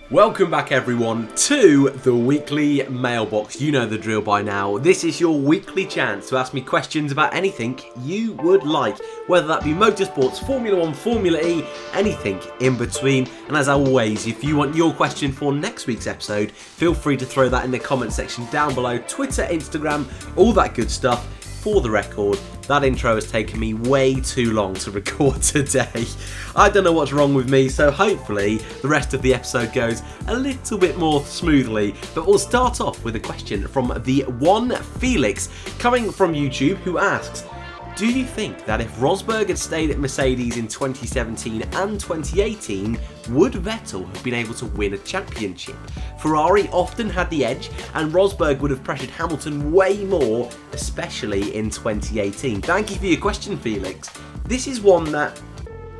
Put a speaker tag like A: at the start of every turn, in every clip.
A: Welcome back everyone to the weekly mailbox. You know the drill by now. This is your weekly chance to ask me questions about anything you would like, whether that be motorsports, Formula 1, Formula E, anything in between. And as always, if you want your question for next week's episode, feel free to throw that in the comment section down below. Twitter, Instagram, all that good stuff. For the record, that intro has taken me way too long to record today. I don't know what's wrong with me, so hopefully the rest of the episode goes a little bit more smoothly. But we'll start off with a question from the one Felix, coming from YouTube, who asks, do you think that if Rosberg had stayed at Mercedes in 2017 and 2018, would Vettel have been able to win a championship? Ferrari often had the edge, and Rosberg would have pressured Hamilton way more, especially in 2018. Thank you for your question, Felix. This is one that,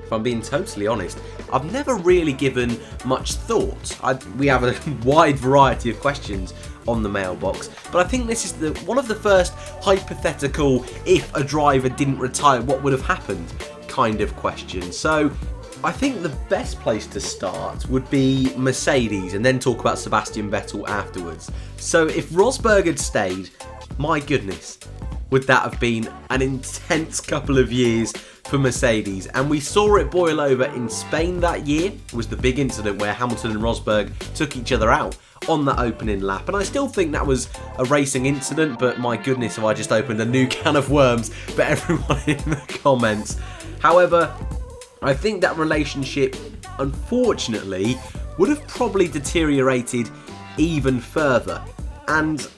A: if I'm being totally honest, I've never really given much thought. We have a wide variety of questions on the mailbox, but I think this is one of the first hypothetical, if a driver didn't retire, what would have happened kind of questions. So I think the best place to start would be Mercedes and then talk about Sebastian Vettel afterwards. So if Rosberg had stayed, my goodness, would that have been an intense couple of years for Mercedes. And we saw it boil over in Spain that year. It was the big incident where Hamilton and Rosberg took each other out on that opening lap. And I still think that was a racing incident, but my goodness, have I just opened a new can of worms for everyone in the comments. However, I think that relationship, unfortunately, would have probably deteriorated even further. And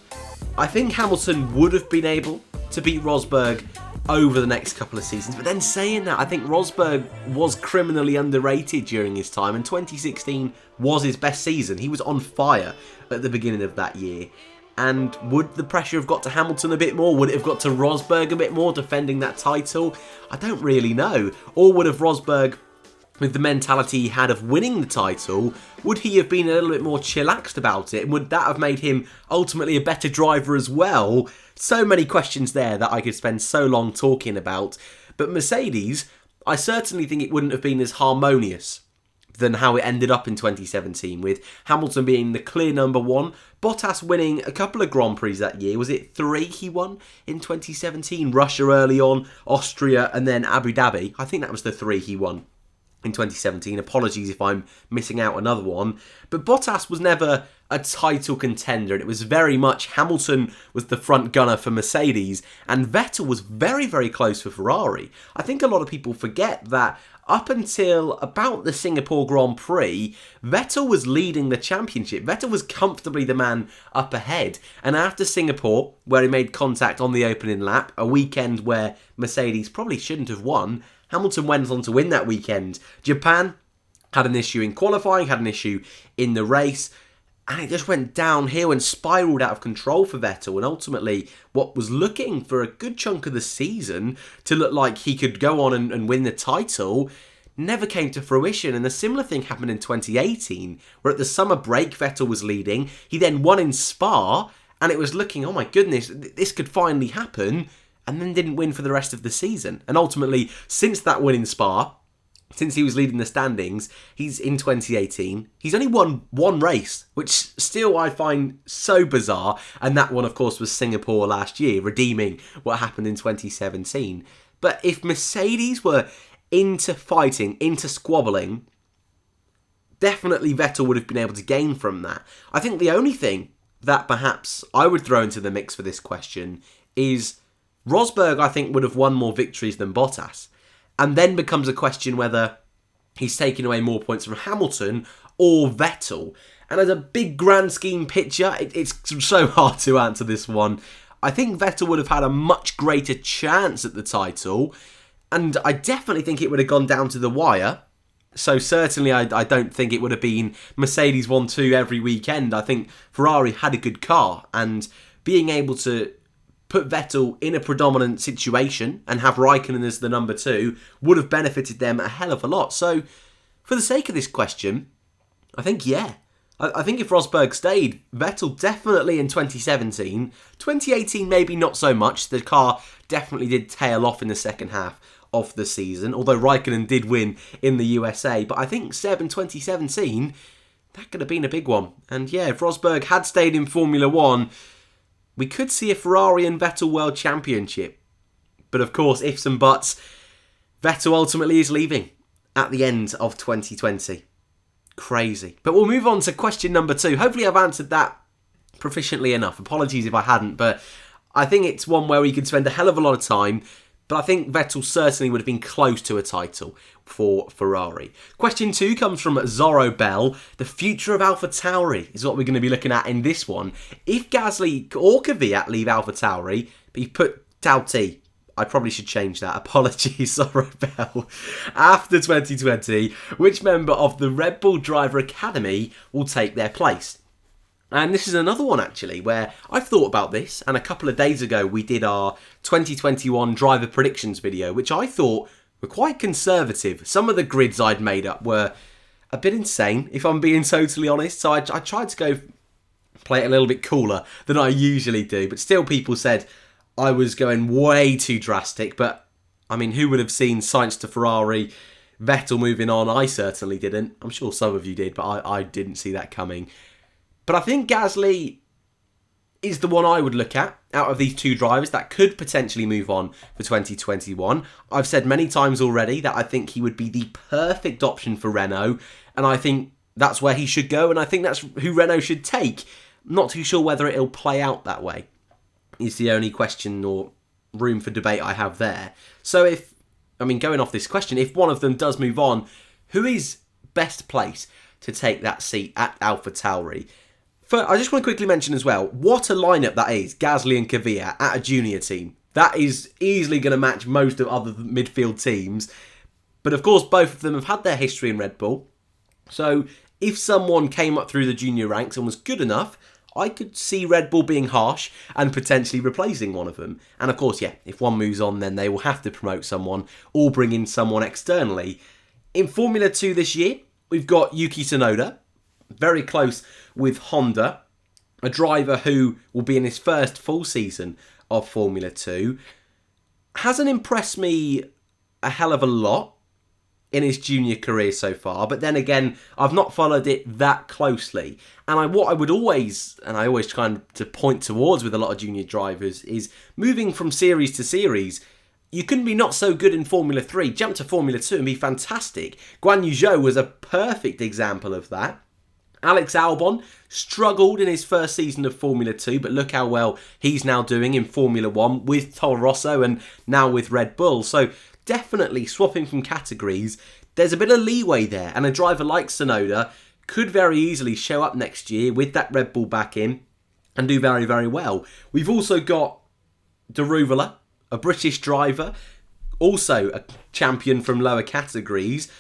A: I think Hamilton would have been able to beat Rosberg over the next couple of seasons. But then saying that, I think Rosberg was criminally underrated during his time, and 2016 was his best season. He was on fire at the beginning of that year. And would the pressure have got to Hamilton a bit more? Would it have got to Rosberg a bit more defending that title? I don't really know. Or would have Rosberg, with the mentality he had of winning the title, would he have been a little bit more chillaxed about it? And would that have made him ultimately a better driver as well? So many questions there that I could spend so long talking about. But Mercedes, I certainly think it wouldn't have been as harmonious than how it ended up in 2017, with Hamilton being the clear number one, Bottas winning a couple of Grand Prix that year. Was it 3 he won in 2017? Russia early on, Austria, and then Abu Dhabi. I think that was the 3 he won in 2017. Apologies if I'm missing out another one. But Bottas was never a title contender, and it was very much Hamilton was the front gunner for Mercedes, and Vettel was very, very close for Ferrari. I think a lot of people forget that up until about the Singapore Grand Prix, Vettel was leading the championship. Vettel was comfortably the man up ahead. And after Singapore, where he made contact on the opening lap, a weekend where Mercedes probably shouldn't have won, Hamilton went on to win that weekend. Japan had an issue in qualifying, had an issue in the race, and it just went downhill and spiralled out of control for Vettel. And ultimately, what was looking for a good chunk of the season to look like he could go on and win the title never came to fruition. And a similar thing happened in 2018, where at the summer break, Vettel was leading. He then won in Spa, and it was looking, oh my goodness, this could finally happen, and then didn't win for the rest of the season. And ultimately, since that win in Spa, since he was leading the standings, he's in 2018. He's only won one race, which still I find so bizarre. And that one, of course, was Singapore last year, redeeming what happened in 2017. But if Mercedes were into fighting, into squabbling, definitely Vettel would have been able to gain from that. I think the only thing that perhaps I would throw into the mix for this question is Rosberg, I think, would have won more victories than Bottas. And then becomes a question whether he's taking away more points from Hamilton or Vettel. And as a big grand scheme picture, it's so hard to answer this one. I think Vettel would have had a much greater chance at the title. And I definitely think it would have gone down to the wire. So certainly I don't think it would have been Mercedes 1-2 every weekend. I think Ferrari had a good car. And being able to put Vettel in a predominant situation and have Raikkonen as the number 2 would have benefited them a hell of a lot. So, for the sake of this question, I think, yeah. I think if Rosberg stayed, Vettel definitely in 2017. 2018, maybe not so much. The car definitely did tail off in the second half of the season, although Raikkonen did win in the USA. But I think Seb in 2017, that could have been a big one. And yeah, if Rosberg had stayed in Formula 1, we could see a Ferrari and Vettel World Championship. But of course, ifs and buts, Vettel ultimately is leaving at the end of 2020. Crazy. But we'll move on to question number 2. Hopefully I've answered that proficiently enough. Apologies if I hadn't, but I think it's one where we could spend a hell of a lot of time. But I think Vettel certainly would have been close to a title for Ferrari. Question 2 comes from Zorro Bell. The future of AlphaTauri is what we're going to be looking at in this one. If Gasly or Kvyat leave AlphaTauri, but you put Tauti, I probably should change that. Apologies, Zorro Bell. After 2020, which member of the Red Bull Driver Academy will take their place? And this is another one, actually, where I've thought about this. And a couple of days ago, we did our 2021 driver predictions video, which I thought were quite conservative. Some of the grids I'd made up were a bit insane, if I'm being totally honest. So I tried to go play it a little bit cooler than I usually do. But still, people said I was going way too drastic. But, I mean, who would have seen Sainz to Ferrari, Vettel moving on? I certainly didn't. I'm sure some of you did, but I didn't see that coming. But I think Gasly is the one I would look at out of these two drivers that could potentially move on for 2021. I've said many times already that I think he would be the perfect option for Renault, and I think that's where he should go, and I think that's who Renault should take. I'm not too sure whether it'll play out that way, is the only question or room for debate I have there. So going off this question, if one of them does move on, who is best placed to take that seat at AlphaTauri? I just want to quickly mention as well, what a lineup that is, Gasly and Kvyat at a junior team. That is easily going to match most of other midfield teams. But of course, both of them have had their history in Red Bull. So if someone came up through the junior ranks and was good enough, I could see Red Bull being harsh and potentially replacing one of them. And of course, yeah, if one moves on, then they will have to promote someone or bring in someone externally. In Formula 2 this year, we've got Yuki Tsunoda, very close with Honda, a driver who will be in his first full season of Formula 2. Hasn't impressed me a hell of a lot in his junior career so far, but then again, I've not followed it that closely. And I always try to point towards with a lot of junior drivers is moving from series to series. You couldn't be not so good in Formula 3, jump to Formula 2 and be fantastic. Guan Yu Zhou was a perfect example of that. Alex Albon struggled in his first season of Formula 2, but look how well he's now doing in Formula 1 with Toro Rosso and now with Red Bull. So definitely swapping from categories, there's a bit of leeway there, and a driver like Tsunoda could very easily show up next year with that Red Bull back in and do very, very well. We've also got Daruvala, a British driver, also a champion from lower categories.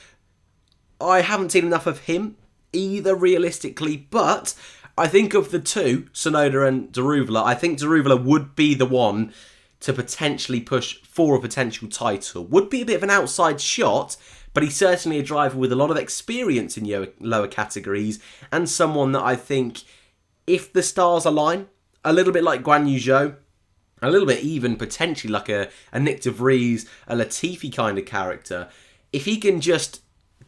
A: I haven't seen enough of him either realistically, but I think of the two, Tsunoda and Daruvala, I think Daruvala would be the one to potentially push for a potential title. Would be a bit of an outside shot, but he's certainly a driver with a lot of experience in lower categories, and someone that I think, if the stars align, a little bit like Guan Yu Zhou, a little bit even potentially like a Nick de Vries, a Latifi kind of character, if he can just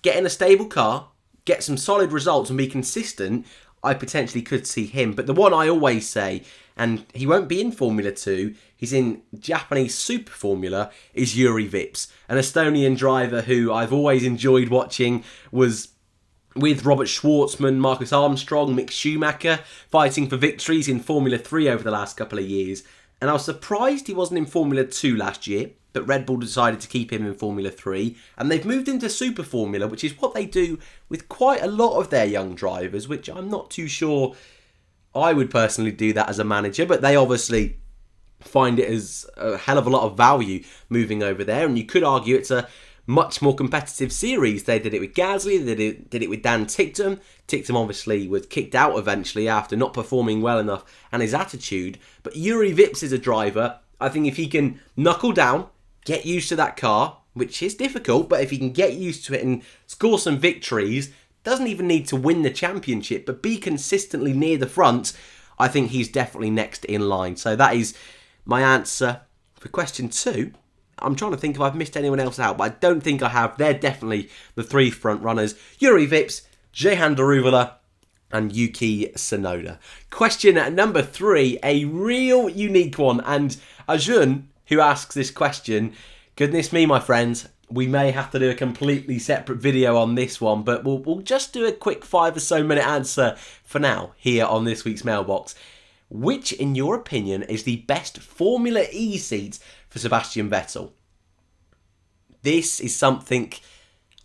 A: get in a stable car, get some solid results and be consistent, I potentially could see him. But the one I always say, and he won't be in Formula 2, he's in Japanese Super Formula, is Jüri Vips, an Estonian driver who I've always enjoyed watching, was with Robert Schwartzman, Marcus Armstrong, Mick Schumacher, fighting for victories in Formula 3 over the last couple of years. And I was surprised he wasn't in Formula 2 last year, but Red Bull decided to keep him in Formula 3, and they've moved into Super Formula, which is what they do with quite a lot of their young drivers, which I'm not too sure I would personally do that as a manager, but they obviously find it as a hell of a lot of value moving over there, and you could argue it's a much more competitive series. They did it with Gasly, they did it with Dan Ticktum. Ticktum obviously was kicked out eventually after not performing well enough and his attitude, but Jüri Vips is a driver, I think if he can knuckle down, get used to that car, which is difficult, but if he can get used to it and score some victories, doesn't even need to win the championship, but be consistently near the front, I think he's definitely next in line. So that is my answer for question 2. I'm trying to think if I've missed anyone else out, but I don't think I have. They're definitely the 3 front runners. Jüri Vips, Jehan Daruvala, and Yuki Tsunoda. Question number 3, a real unique one. And Arjun, who asks this question, goodness me, my friends, we may have to do a completely separate video on this one, but we'll just do a quick 5 or so minute answer for now here on this week's mailbox. Which, in your opinion, is the best Formula E seat for Sebastian Vettel? This is something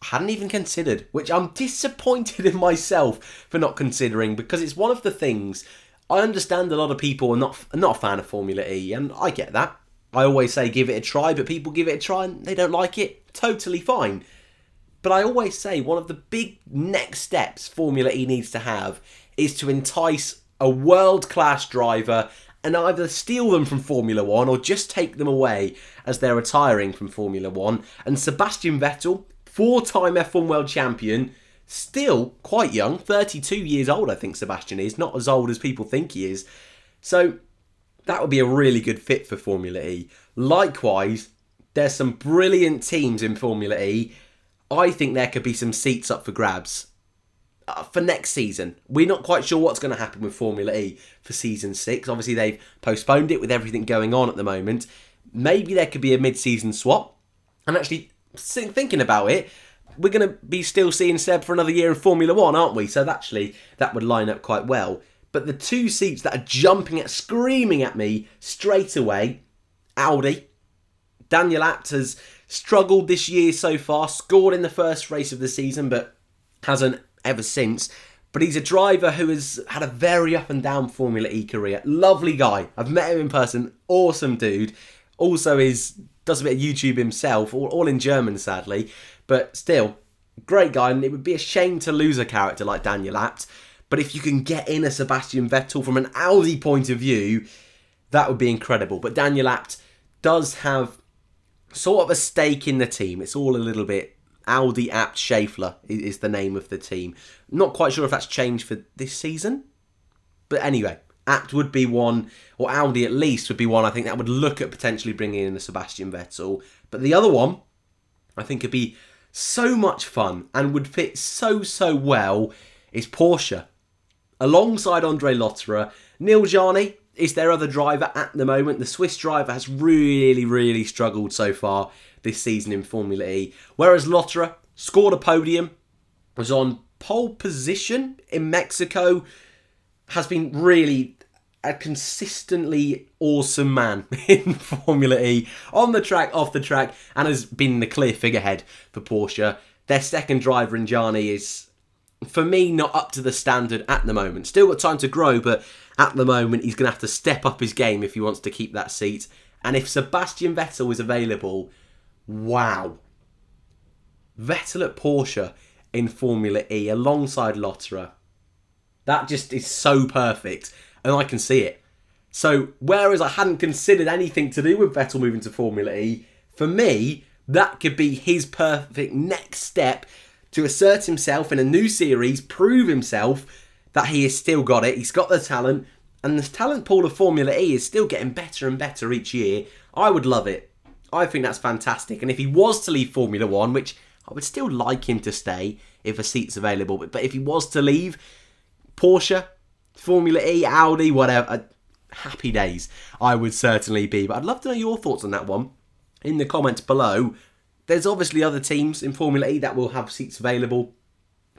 A: I hadn't even considered, which I'm disappointed in myself for not considering, because it's one of the things I understand a lot of people are not a fan of Formula E, and I get that. I always say give it a try, but people give it a try and they don't like it. Totally fine. But I always say one of the big next steps Formula E needs to have is to entice a world-class driver and either steal them from Formula 1 or just take them away as they're retiring from Formula 1. And Sebastian Vettel, 4-time F1 world champion, still quite young, 32 years old I think Sebastian is, not as old as people think he is. So that would be a really good fit for Formula E. Likewise, there's some brilliant teams in Formula E. I think there could be some seats up for grabs for next season. We're not quite sure what's going to happen with Formula E for season 6. Obviously, they've postponed it with everything going on at the moment. Maybe there could be a mid-season swap. And actually, thinking about it, we're going to be still seeing Seb for another year in Formula 1, aren't we? So actually, that would line up quite well. But the 2 seats that are screaming at me straight away, Audi. Daniel Abt has struggled this year so far, scored in the first race of the season, but hasn't ever since. But he's a driver who has had a very up and down Formula E career. Lovely guy. I've met him in person. Awesome dude. Also does a bit of YouTube himself, all in German, sadly. But still, great guy. And it would be a shame to lose a character like Daniel Abt. But if you can get in a Sebastian Vettel from an Audi point of view, that would be incredible. But Daniel Abt does have sort of a stake in the team. It's all a little bit Audi Abt Schaeffler is the name of the team. Not quite sure if that's changed for this season. But anyway, Abt would be one, or Audi at least would be one I think that would look at potentially bringing in a Sebastian Vettel. But the other one, I think could be so much fun and would fit so well, is Porsche. Alongside Andre Lotterer, Neil Jarni is their other driver at the moment. The Swiss driver has really struggled so far this season in Formula E. Whereas Lotterer scored a podium, was on pole position in Mexico, has been really a consistently awesome man in Formula E, on the track, off the track, and has been the clear figurehead for Porsche. Their second driver in Jarni is, for me, not up to the standard at the moment. Still got time to grow, but at the moment he's going to have to step up his game if he wants to keep that seat. And if Sebastian Vettel is available, wow. Vettel at Porsche in Formula E alongside Lotterer. That just is so perfect, and I can see it. So, whereas I hadn't considered anything to do with Vettel moving to Formula E, for me, that could be his perfect next step to assert himself in a new series, prove himself that he has still got it, he's got the talent, and the talent pool of Formula E is still getting better and better each year. I would love it. I think that's fantastic. And if he was to leave Formula 1, which I would still like him to stay if a seat's available, but if he was to leave, Porsche, Formula E, Audi, whatever, happy days I would certainly be. But I'd love to know your thoughts on that one in the comments below. There's obviously other teams in Formula E that will have seats available.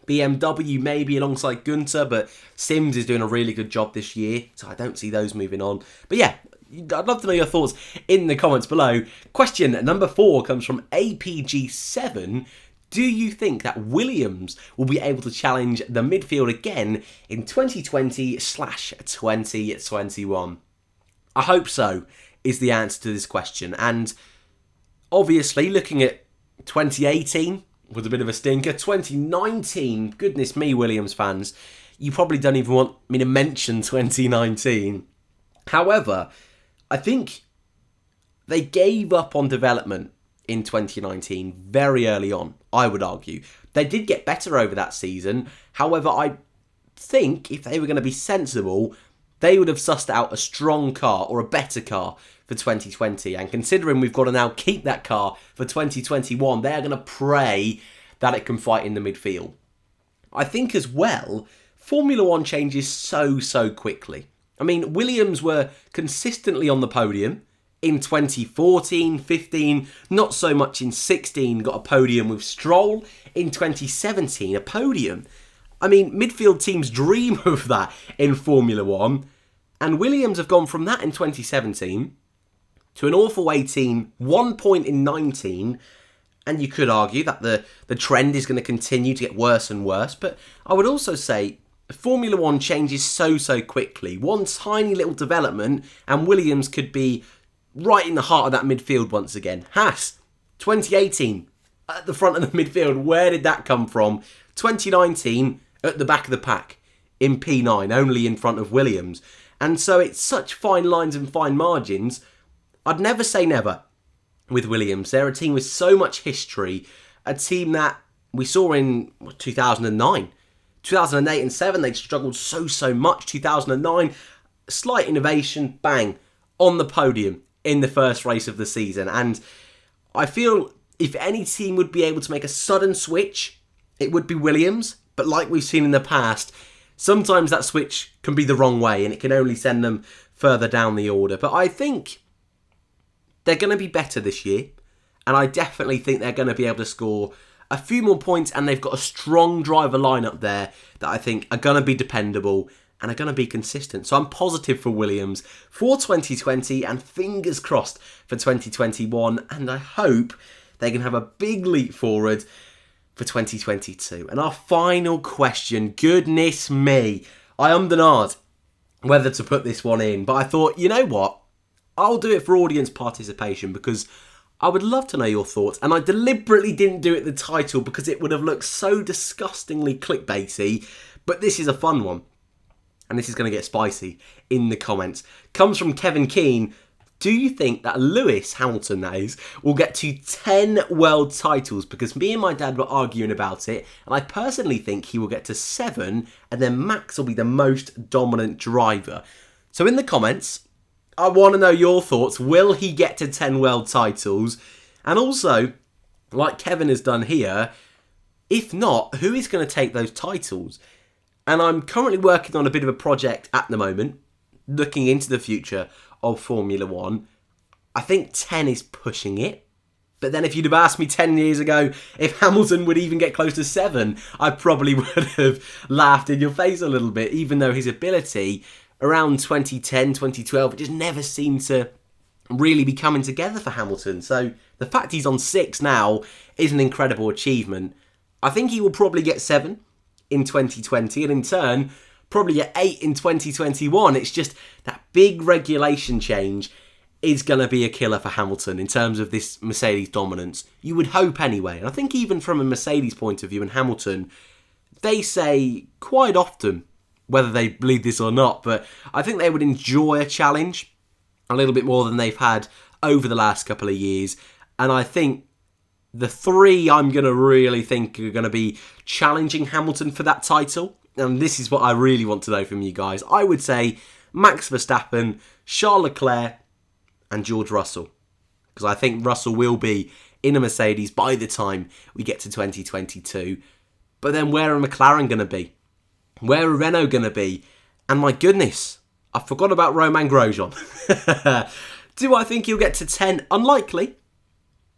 A: BMW maybe alongside Gunter, but Sims is doing a really good job this year, so I don't see those moving on. But yeah, I'd love to know your thoughts in the comments below. Question number 4 comes from APG7. Do you think that Williams will be able to challenge the midfield again in 2020/2021? I hope so, is the answer to this question. And obviously, looking at 2018 was a bit of a stinker. 2019, goodness me, Williams fans, you probably don't even want me to mention 2019. However, I think they gave up on development in 2019 very early on, I would argue. They did get better over that season. However, I think if they were going to be sensible, they would have sussed out a strong car or a better car for 2020. And considering we've got to now keep that car for 2021, they are going to pray that it can fight in the midfield. I think as well, Formula One changes so quickly. I mean, Williams were consistently on the podium in 2014, 15, not so much in 16, got a podium with Stroll. In 2017, a podium. I mean, midfield teams dream of that in Formula One. And Williams have gone from that in 2017 to an awful 18, 1 point in 19. And you could argue that the trend is going to continue to get worse and worse. But I would also say Formula One changes so quickly. One tiny little development and Williams could be right in the heart of that midfield once again. Haas, 2018, at the front of the midfield. Where did that come from? 2019, at the back of the pack in P9, only in front of Williams. And so it's such fine lines and fine margins. I'd never say never with Williams. They're a team with so much history. A team that we saw in 2009. 2008 and 7, they'd struggled so much. 2009, slight innovation, bang, on the podium in the first race of the season. And I feel if any team would be able to make a sudden switch, it would be Williams. But like we've seen in the past, sometimes that switch can be the wrong way and it can only send them further down the order. But I think they're going to be better this year. And I definitely think they're going to be able to score a few more points. And they've got a strong driver lineup there that I think are going to be dependable and are going to be consistent. So I'm positive for Williams for 2020 and fingers crossed for 2021. And I hope they can have a big leap forward for 2022. And our final question, goodness me, I ummed whether to put this one in, but I thought, you know what, I'll do it for audience participation because I would love to know your thoughts. And I deliberately didn't do it the title because it would have looked so disgustingly clickbaity, but this is a fun one. And this is going to get spicy in the comments. Comes from Kevin Keane. Do you think that Lewis Hamilton, that is, will get to 10 world titles? Because me and my dad were arguing about it, and I personally think he will get to 7, and then Max will be the most dominant driver. So in the comments, I want to know your thoughts. Will he get to 10 world titles? And also, like Kevin has done here, if not, who is going to take those titles? And I'm currently working on a bit of a project at the moment, looking into the future of Formula One. I think 10 is pushing it. But then if you'd have asked me 10 years ago if Hamilton would even get close to 7, I probably would have laughed in your face a little bit, even though his ability around 2010, 2012, it just never seemed to really be coming together for Hamilton. So the fact he's on 6 now is an incredible achievement. I think he will probably get 7 in 2020 and in turn probably get 8 in 2021. It's just that big regulation change is going to be a killer for Hamilton in terms of this Mercedes dominance. You would hope anyway. And I think even from a Mercedes point of view and Hamilton, they say quite often, whether they believe this or not, but I think they would enjoy a challenge a little bit more than they've had over the last couple of years. And I think the 3 I'm going to really think are going to be challenging Hamilton for that title. And this is what I really want to know from you guys. I would say Max Verstappen, Charles Leclerc and George Russell. Because I think Russell will be in a Mercedes by the time we get to 2022. But then where are McLaren going to be? Where are Renault going to be? And my goodness, I forgot about Romain Grosjean. Do I think he'll get to 10? Unlikely,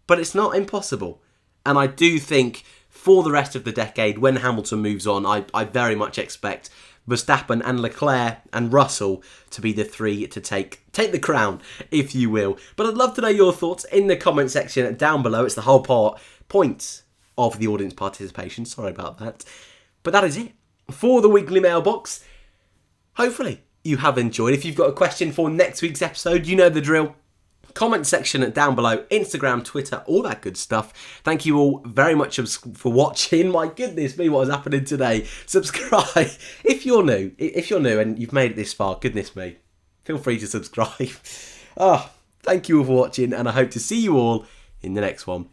A: but it's not impossible. And I do think for the rest of the decade, when Hamilton moves on, I very much expect Verstappen and Leclerc and Russell to be the 3 to take the crown, if you will. But I'd love to know your thoughts in the comment section down below. It's the whole point of the audience participation. Sorry about that. But that is it for the weekly mailbox. Hopefully you have enjoyed. If you've got a question for next week's episode, you know the drill. Comment section down below, Instagram, Twitter, all that good stuff. Thank you all very much for watching. My goodness me, what is happening today? Subscribe if you're new. If you're new and you've made it this far, goodness me, feel free to subscribe. Thank you all for watching, and I hope to see you all in the next one.